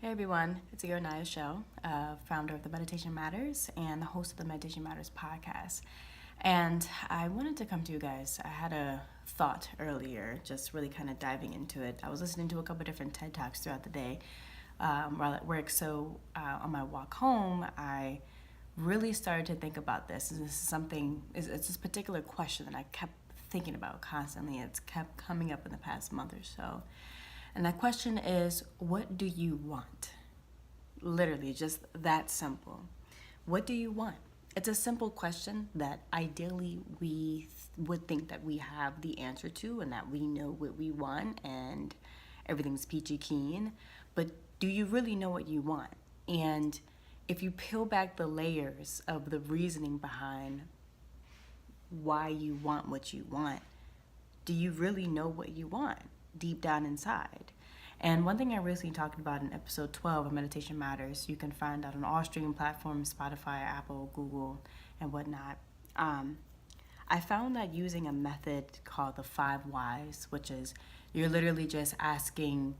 Hey everyone, it's Io Naya Shell, founder of the Meditation Matters and the host of the Meditation Matters podcast. And I wanted to come to you guys. I had a thought earlier, just really kind of diving into it. I was listening to a couple different TED Talks throughout the day while at work. So on my walk home, I really started to think about this. And this is something, it's this particular question that I kept thinking about constantly. It's kept coming up in the past month or so. And that question is, what do you want? Literally, just that simple. What do you want? It's a simple question that ideally we would think that we have the answer to and that we know what we want and everything's peachy keen. But do you really know what you want? And if you peel back the layers of the reasoning behind why you want what you want, do you really know what you want deep down inside? And one thing I recently talked about in episode 12 of Meditation Matters, you can find out on all streaming platforms, Spotify, Apple, Google, and whatnot. I found that using a method called the 5 whys, which is you're literally just asking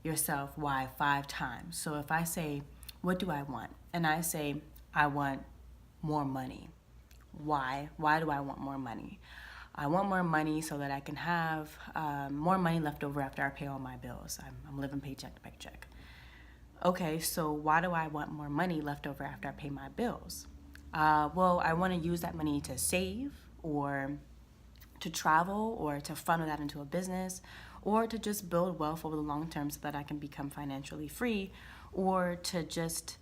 yourself why 5 times. So if I say, what do I want? And I say, I want more money. Why? Why do I want more money? I want more money so that I can have more money left over after I pay all my bills. I'm living paycheck to paycheck. Okay, so why do I want more money left over after I pay my bills? Well, I want to use that money to save or to travel or to funnel that into a business or to just build wealth over the long term so that I can become financially free or to just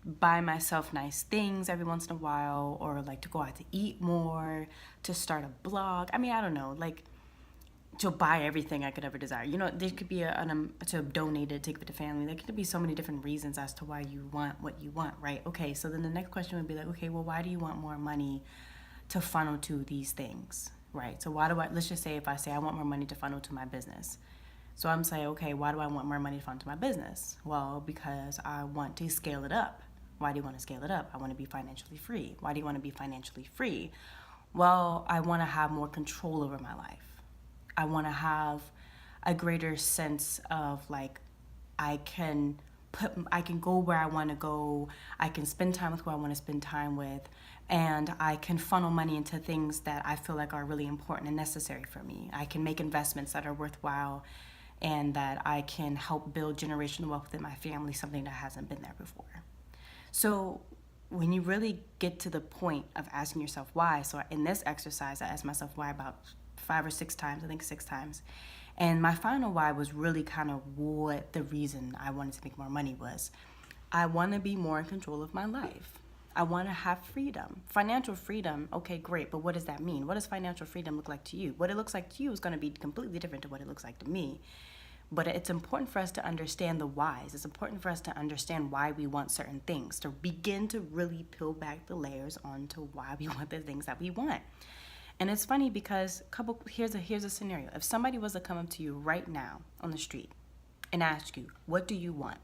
buy myself nice things every once in a while or like to go out to eat more, to start a blog. I mean, I don't know, like to buy everything I could ever desire. You know, there could be to donate it, take it to family. There could be so many different reasons as to why you want what you want, right? Okay, so then the next question would be like, okay, well, why do you want more money to funnel to these things, right? So let's just say if I say I want more money to funnel to my business. So I'm saying, okay, why do I want more money to funnel to my business? Well, because I want to scale it up. Why do you want to scale it up? I want to be financially free. Why do you want to be financially free? Well, I want to have more control over my life. I want to have a greater sense of like I can go where I want to go. I can spend time with who I want to spend time with, and I can funnel money into things that I feel like are really important and necessary for me. I can make investments that are worthwhile and that I can help build generational wealth within my family, something that hasn't been there before. So when you really get to the point of asking yourself why, so in this exercise, I asked myself why about 5 or 6 times, I think 6 times. And my final why was really kind of what the reason I wanted to make more money was. I want to be more in control of my life. I want to have freedom. Financial freedom, okay, great, but what does that mean? What does financial freedom look like to you? What it looks like to you is going to be completely different to what it looks like to me. But it's important for us to understand the whys. It's important for us to understand why we want certain things, to begin to really peel back the layers onto why we want the things that we want. And it's funny because here's a scenario. If somebody was to come up to you right now on the street and ask you, what do you want?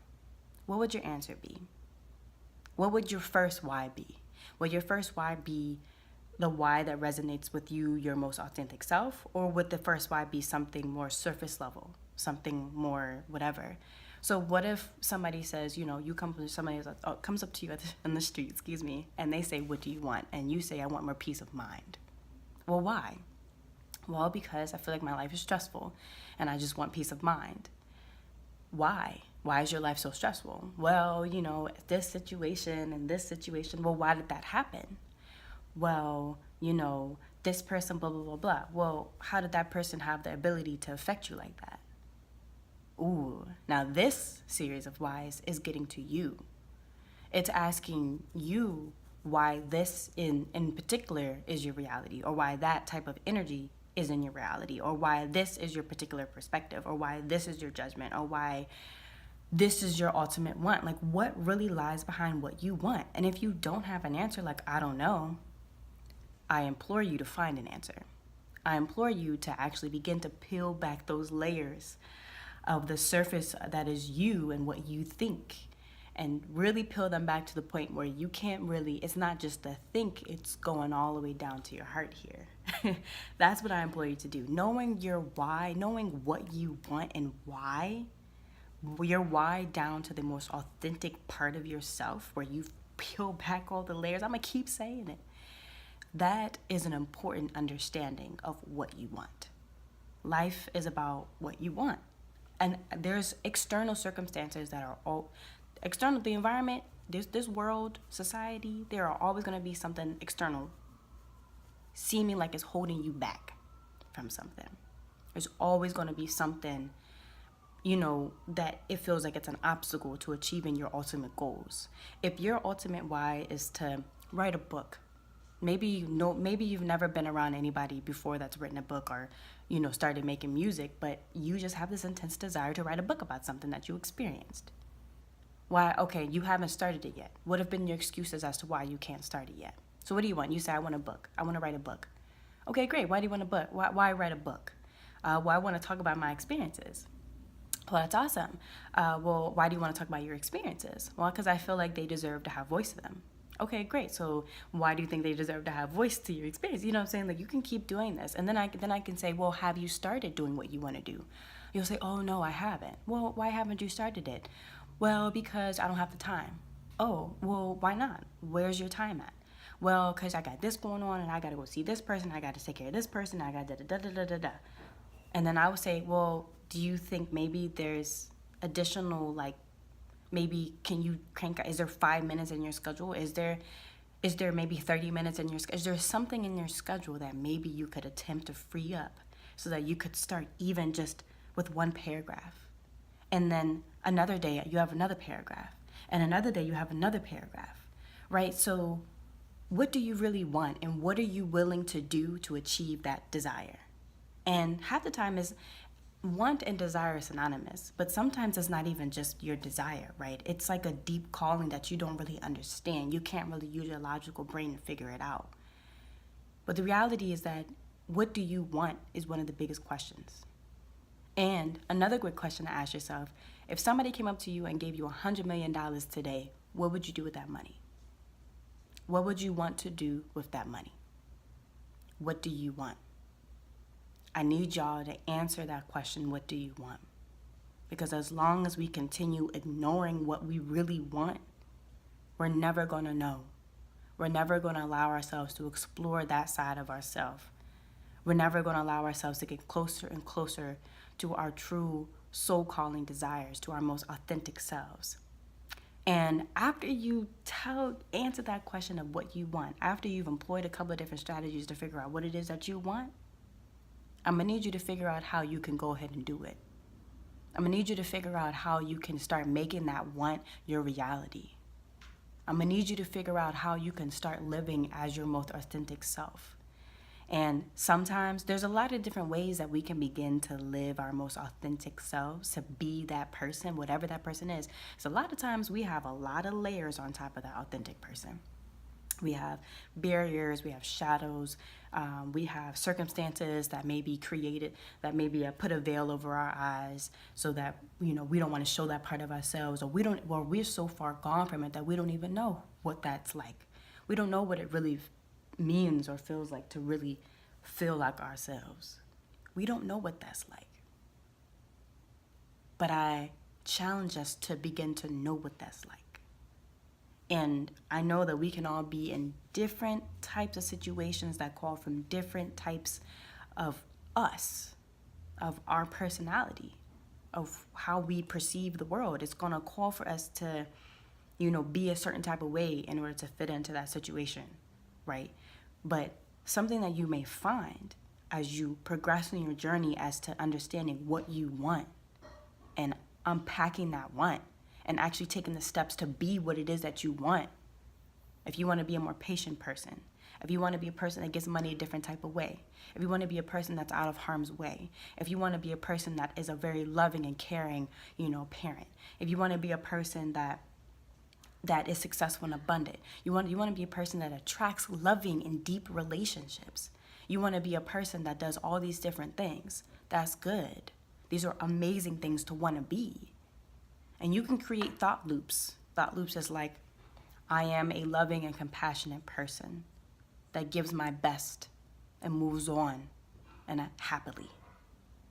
What would your answer be? What would your first why be? Would your first why be the why that resonates with you, your most authentic self? Or would the first why be something more surface level, something more whatever? So what if somebody says, somebody comes up to you on the street, and they say, what do you want? And you say, I want more peace of mind. Well, why? Well, because I feel like my life is stressful and I just want peace of mind. Why? Why is your life so stressful? Well, this situation and this situation. Well, why did that happen? Well, this person, blah, blah, blah, blah. Well, how did that person have the ability to affect you like that? Ooh, now this series of whys is getting to you. It's asking you why this in particular is your reality, or why that type of energy is in your reality, or why this is your particular perspective, or why this is your judgment, or why this is your ultimate want. Like, what really lies behind what you want? And if you don't have an answer, like, I don't know, I implore you to find an answer. I implore you to actually begin to peel back those layers of the surface that is you and what you think, and really peel them back to the point where you can't really, it's not just a think, it's going all the way down to your heart here. That's what I implore you to do. Knowing your why, knowing what you want and why your why down to the most authentic part of yourself, where you peel back all the layers. I'm going to keep saying it. That is an important understanding of what you want. Life is about what you want. And there's external circumstances that are all external. The environment, this world, society, there are always going to be something external seeming like it's holding you back from something. There's always going to be something, that it feels like it's an obstacle to achieving your ultimate goals. If your ultimate why is to write a book, maybe you've never been around anybody before that's written a book, or started making music, but you just have this intense desire to write a book about something that you experienced. Why? Okay, you haven't started it yet. What have been your excuses as to why you can't start it yet? So what do you want? You say, I want a book. I want to write a book. Okay, great. Why do you want a book? Why write a book? Well, I want to talk about my experiences. Well, that's awesome. Well, why do you want to talk about your experiences? Well, because I feel like they deserve to have voice to them. Okay, great. So why do you think they deserve to have voice to your experience? You know what I'm saying? Like, you can keep doing this. And then I can say, well, have you started doing what you want to do? You'll say, oh, no, I haven't. Well, why haven't you started it? Well, because I don't have the time. Oh, well, why not? Where's your time at? Well, because I got this going on, and I got to go see this person. I got to take care of this person. I got da-da-da-da-da-da. And then I would say, well, do you think maybe there's additional, maybe can you crank out, is there 5 minutes in your schedule? Is there maybe 30 minutes in your schedule? Is there something in your schedule that maybe you could attempt to free up so that you could start even just with one paragraph? And then another day you have another paragraph, and another day you have another paragraph, right? So what do you really want, and what are you willing to do to achieve that desire? And half the time is want and desire is synonymous, but sometimes it's not even just your desire, right? It's like a deep calling that you don't really understand. You can't really use your logical brain to figure it out. But the reality is that what do you want is one of the biggest questions. And another good question to ask yourself, if somebody came up to you and gave you $100 million today, what would you do with that money? What would you want to do with that money? What do you want? I need y'all to answer that question, what do you want? Because as long as we continue ignoring what we really want, we're never going to know. We're never going to allow ourselves to explore that side of ourselves. We're never going to allow ourselves to get closer and closer to our true soul-calling desires, to our most authentic selves. And after you answer that question of what you want, after you've employed a couple of different strategies to figure out what it is that you want, I'm going to need you to figure out how you can go ahead and do it. I'm going to need you to figure out how you can start making that want your reality. I'm going to need you to figure out how you can start living as your most authentic self. And sometimes there's a lot of different ways that we can begin to live our most authentic selves, to be that person, whatever that person is. So a lot of times we have a lot of layers on top of that authentic person. We have barriers, we have shadows, we have circumstances that may be created, that maybe put a veil over our eyes so that, we don't want to show that part of ourselves, or we're so far gone from it that we don't even know what that's like. We don't know what it really means or feels like to really feel like ourselves. We don't know what that's like. But I challenge us to begin to know what that's like. And I know that we can all be in different types of situations that call from different types of us, of our personality, of how we perceive the world. It's going to call for us to, be a certain type of way in order to fit into that situation, right? But something that you may find as you progress in your journey as to understanding what you want and unpacking that want, and actually taking the steps to be what it is that you want. If you want to be a more patient person, if you want to be a person that gets money a different type of way, if you want to be a person that's out of harm's way, if you want to be a person that is a very loving and caring, parent, if you want to be a person that is successful and abundant, you want to be a person that attracts loving and deep relationships. You want to be a person that does all these different things. That's good. These are amazing things to want to be. And you can create thought loops. Thought loops is like, I am a loving and compassionate person that gives my best and moves on and happily.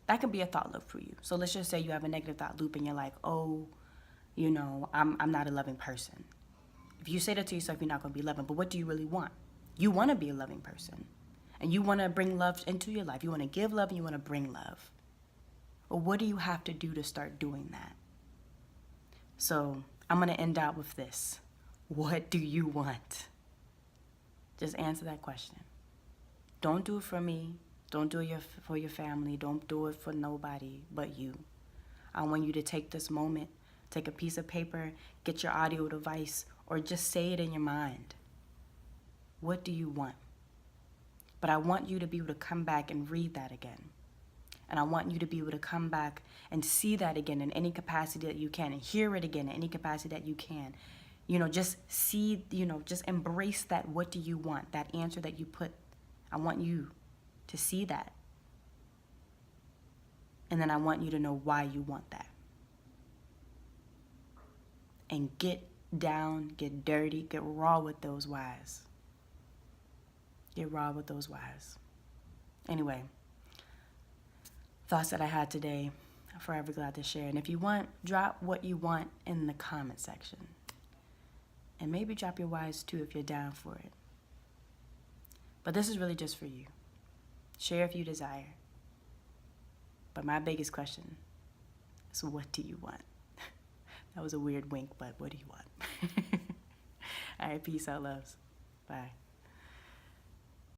That can be a thought loop for you. So let's just say you have a negative thought loop and you're like, oh, I'm not a loving person. If you say that to yourself, you're not going to be loving. But what do you really want? You want to be a loving person. And you want to bring love into your life. You want to give love and you want to bring love. But what do you have to do to start doing that? So I'm going to end out with this. What do you want? Just answer that question. Don't do it for me. Don't do it for your family. Don't do it for nobody but you. I want you to take this moment, take a piece of paper, get your audio device, or just say it in your mind. What do you want? But I want you to be able to come back and read that again. And I want you to be able to come back and see that again in any capacity that you can, and hear it again in any capacity that you can. Just see, just embrace that. What do you want? That answer that you put. I want you to see that. And then I want you to know why you want that. And get down, get dirty, get raw with those whys. Get raw with those whys. Anyway, thoughts that I had today, I'm forever glad to share. And if you want, drop what you want in the comment section. And maybe drop your whys too if you're down for it. But this is really just for you. Share if you desire. But my biggest question is, what do you want? That was a weird wink, but what do you want? All right, peace out, loves. Bye.